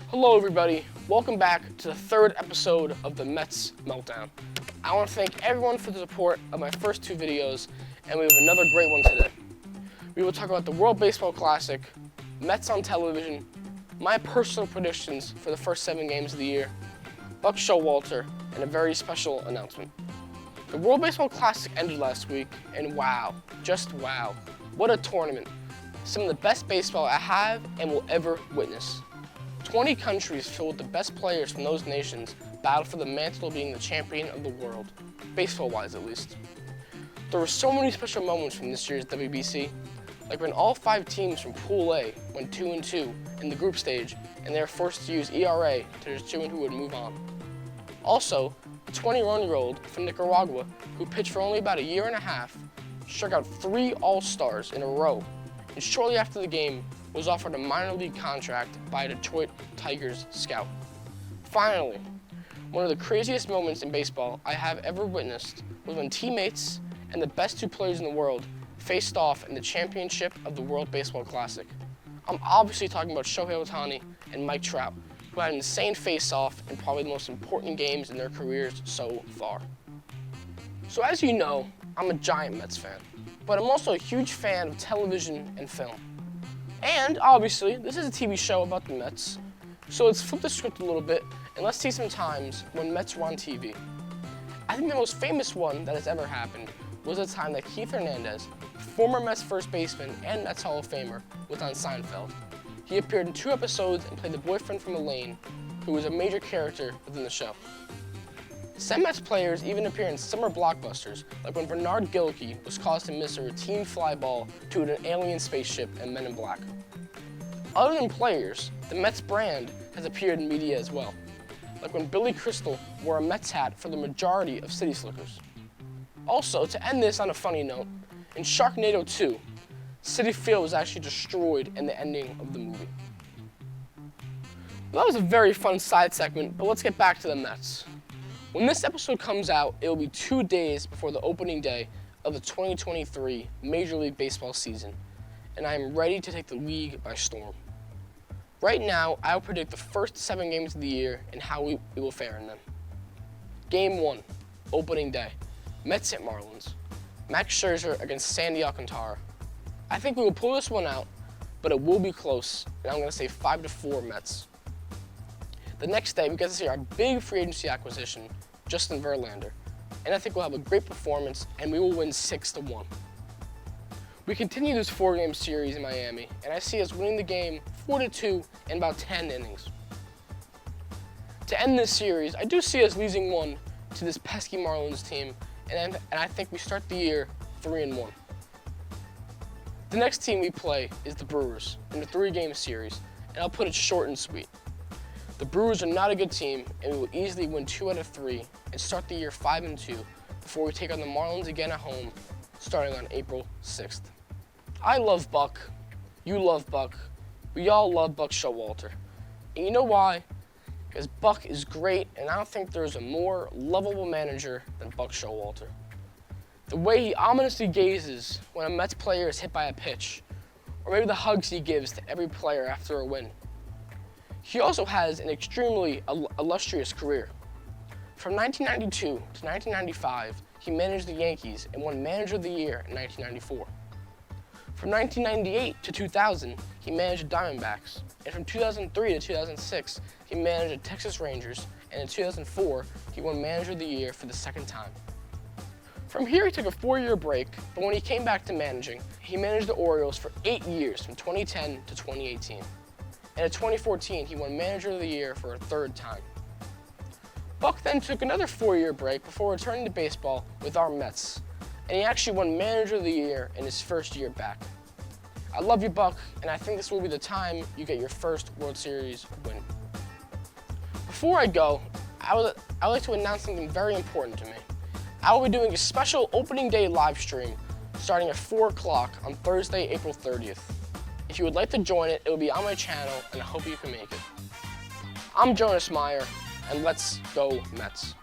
Hello everybody, welcome back to the third episode of the METS Meltdown. I want to thank everyone for the support of my first two videos, and we have another great one today. We will talk about the World Baseball Classic, METS on television, my personal predictions for the first 7 games of the year, Buck Showalter, and a very special announcement. The World Baseball Classic ended last week, and wow, just wow, what a tournament. Some of the best baseball I have and will ever witness. 20 countries filled with the best players from those nations battled for the mantle of being the champion of the world, baseball-wise at least. There were so many special moments from this year's WBC, like when all 5 teams from Pool A went 2-2 in the group stage and they were forced to use ERA to determine who would move on. Also, a 21-year-old from Nicaragua who pitched for only about a year and a half struck out 3 All-Stars in a row, and shortly after the game was offered a minor league contract by a Detroit Tigers scout. Finally, one of the craziest moments in baseball I have ever witnessed was when teammates and the best 2 players in the world faced off in the championship of the World Baseball Classic. I'm obviously talking about Shohei Ohtani and Mike Trout, who had an insane face-off in probably the most important games in their careers so far. So as you know, I'm a giant Mets fan, but I'm also a huge fan of television and film. And obviously, this is a TV show about the Mets, so let's flip the script a little bit and let's see some times when Mets were on TV. I think the most famous one that has ever happened was the time that Keith Hernandez, former Mets first baseman and Mets Hall of Famer, was on Seinfeld. He appeared in 2 episodes and played the boyfriend from Elaine, who was a major character within the show. Some Mets players even appear in summer blockbusters, like when Bernard Gilkey was caused to miss a routine fly ball to an alien spaceship in Men in Black. Other than players, the Mets brand has appeared in media as well, like when Billy Crystal wore a Mets hat for the majority of City Slickers. Also, to end this on a funny note, in Sharknado 2, Citi Field was actually destroyed in the ending of the movie. Well, that was a very fun side segment, but let's get back to the Mets. When this episode comes out, it will be 2 days before the opening day of the 2023 Major League Baseball season, and I am ready to take the league by storm. Right now, I will predict the first 7 games of the year and how we will fare in them. Game 1, opening day, Mets at Marlins. Max Scherzer against Sandy Alcantara. I think we will pull this one out, but it will be close, and I'm going to say 5-4 Mets. The next day, we get to see our big free agency acquisition, Justin Verlander, and I think we'll have a great performance, and we will win 6-1. We continue this 4-game series in Miami, and I see us winning the game 4-2 in about 10 innings. To end this series, I do see us losing 1 to this pesky Marlins team, and I think we start the year 3-1. The next team we play is the Brewers in a 3-game series, and I'll put it short and sweet. The Brewers are not a good team, and we will easily win 2 out of 3 and start the year 5-2 before we take on the Marlins again at home, starting on April 6th. I love Buck. You love Buck. We all love Buck Showalter. And you know why? Because Buck is great, and I don't think there's a more lovable manager than Buck Showalter. The way he ominously gazes when a Mets player is hit by a pitch, or maybe the hugs he gives to every player after a win. He also has an extremely illustrious career. From 1992 to 1995, he managed the Yankees and won Manager of the Year in 1994. From 1998 to 2000, he managed the Diamondbacks, and from 2003 to 2006, he managed the Texas Rangers, and in 2004, he won Manager of the Year for the 2nd time. From here, he took a 4-year break, but when he came back to managing, he managed the Orioles for 8 years from 2010 to 2018. And in 2014, he won Manager of the Year for a 3rd time. Buck then took another 4-year break before returning to baseball with our Mets, and he actually won Manager of the Year in his 1st year back. I love you, Buck, and I think this will be the time you get your first World Series win. Before I go, I would like to announce something very important to me. I will be doing a special opening day live stream starting at 4 o'clock on Thursday, April 30th. If you would like to join it, it will be on my channel, and I hope you can make it. I'm Jonas Meyer, and let's go Mets.